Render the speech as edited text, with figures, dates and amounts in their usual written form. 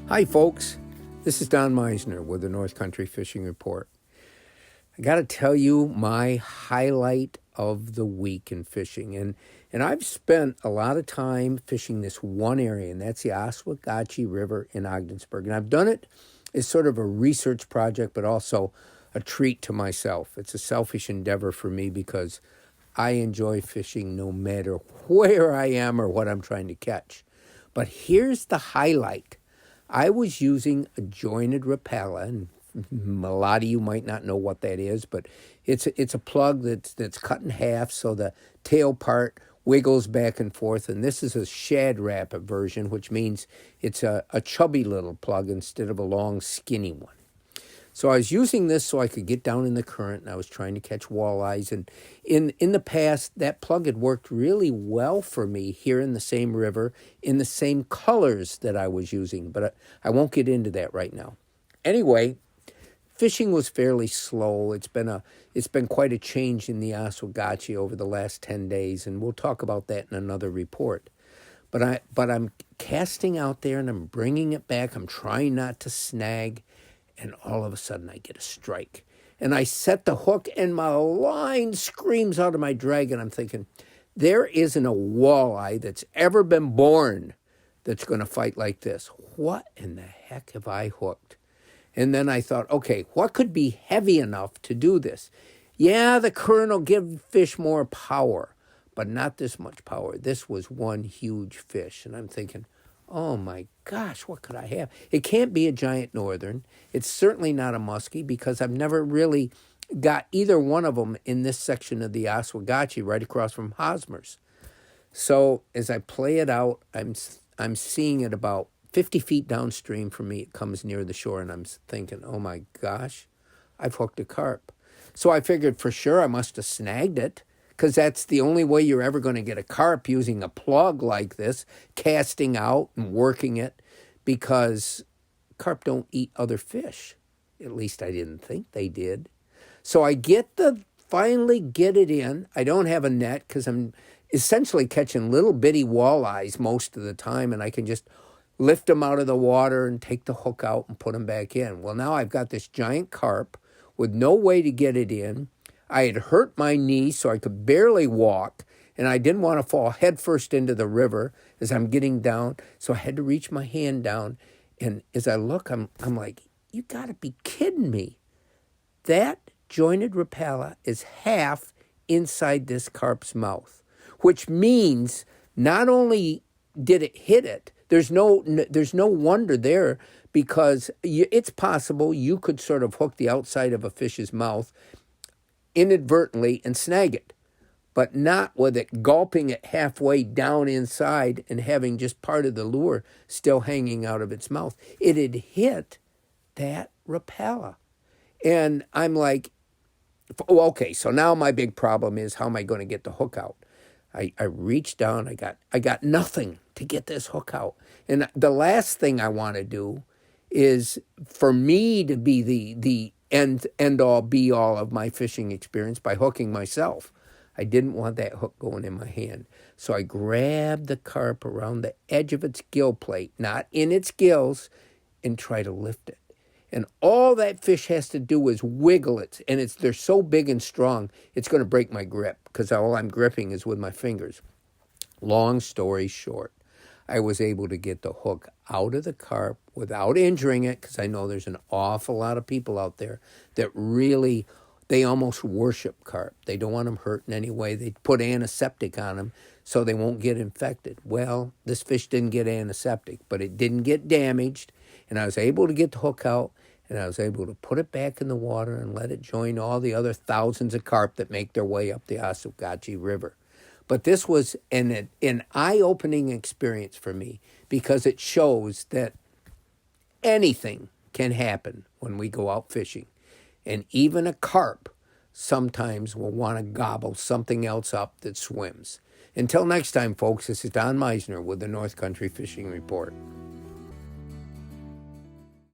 Hi, folks. This is Don Meisner with the North Country Fishing Report. I got to tell you my highlight of the week in fishing. And I've spent a lot of time fishing this one area, and that's the Oswegatchie River in Ogdensburg. And I've done it as sort of a research project, but also a treat to myself. It's a selfish endeavor for me because I enjoy fishing no matter where I am or what I'm trying to catch. But here's the highlight. I was using a jointed Rapala, and a lot of you might not know what that is, but it's a plug that's cut in half so the tail part wiggles back and forth, and this is a shad wrap version, which means it's a chubby little plug instead of a long, skinny one. So I was using this so I could get down in the current, and I was trying to catch walleyes. And in the past, that plug had worked really well for me here in the same river, in the same colors that I was using. But I won't get into that right now. Anyway, fishing was fairly slow. It's been quite a change in the Oswegatchie over the last 10 days, and we'll talk about that in another report. But I'm casting out there, and I'm bringing it back. I'm trying not to snag. And all of a sudden, I get a strike. And I set the hook, and my line screams out of my drag. And I'm thinking, there isn't a walleye that's ever been born that's going to fight like this. What in the heck have I hooked? And then I thought, okay, what could be heavy enough to do this? Yeah, the current will give fish more power, but not this much power. This was one huge fish. And I'm thinking, oh my gosh, what could I have? It can't be a giant northern. It's certainly not a muskie because I've never really got either one of them in this section of the Oswegatchie right across from Hosmer's. So as I play it out, I'm seeing it about 50 feet downstream from me. It comes near the shore, and I'm thinking, oh my gosh, I've hooked a carp. So I figured for sure I must have snagged it, because that's the only way you're ever going to get a carp, using a plug like this, casting out and working it, because carp don't eat other fish. At least I didn't think they did. So I finally get it in. I don't have a net because I'm essentially catching little bitty walleyes most of the time, and I can just lift them out of the water and take the hook out and put them back in. Well, now I've got this giant carp with no way to get it in. I had hurt my knee, so I could barely walk, and I didn't want to fall headfirst into the river as I'm getting down, so I had to reach my hand down. And as I look, I'm like, you got to be kidding me. That jointed Rapala is half inside this carp's mouth, which means not only did it hit it, there's no wonder there, because it's possible you could sort of hook the outside of a fish's mouth inadvertently and snag it, but not with it gulping it halfway down inside and having just part of the lure still hanging out of its mouth. It had hit that Rapala. And I'm like, oh, okay, so now my big problem is, how am I going to get the hook out? I reached down, I got nothing to get this hook out. And the last thing I want to do is for me to be the end all be all of my fishing experience by hooking myself. I didn't want that hook going in my hand. So I grabbed the carp around the edge of its gill plate, not in its gills, and try to lift it. And all that fish has to do is wiggle it, and they're so big and strong, it's going to break my grip, because all I'm gripping is with my fingers. Long story short, I was able to get the hook out of the carp without injuring it, because I know there's an awful lot of people out there that really, they almost worship carp. They don't want them hurt in any way. They put antiseptic on them so they won't get infected. Well, this fish didn't get antiseptic, but it didn't get damaged, and I was able to get the hook out, and I was able to put it back in the water and let it join all the other thousands of carp that make their way up the Oswegatchie River. But this was an eye-opening experience for me, because it shows that anything can happen when we go out fishing. And even a carp sometimes will want to gobble something else up that swims. Until next time, folks, this is Don Meisner with the North Country Fishing Report.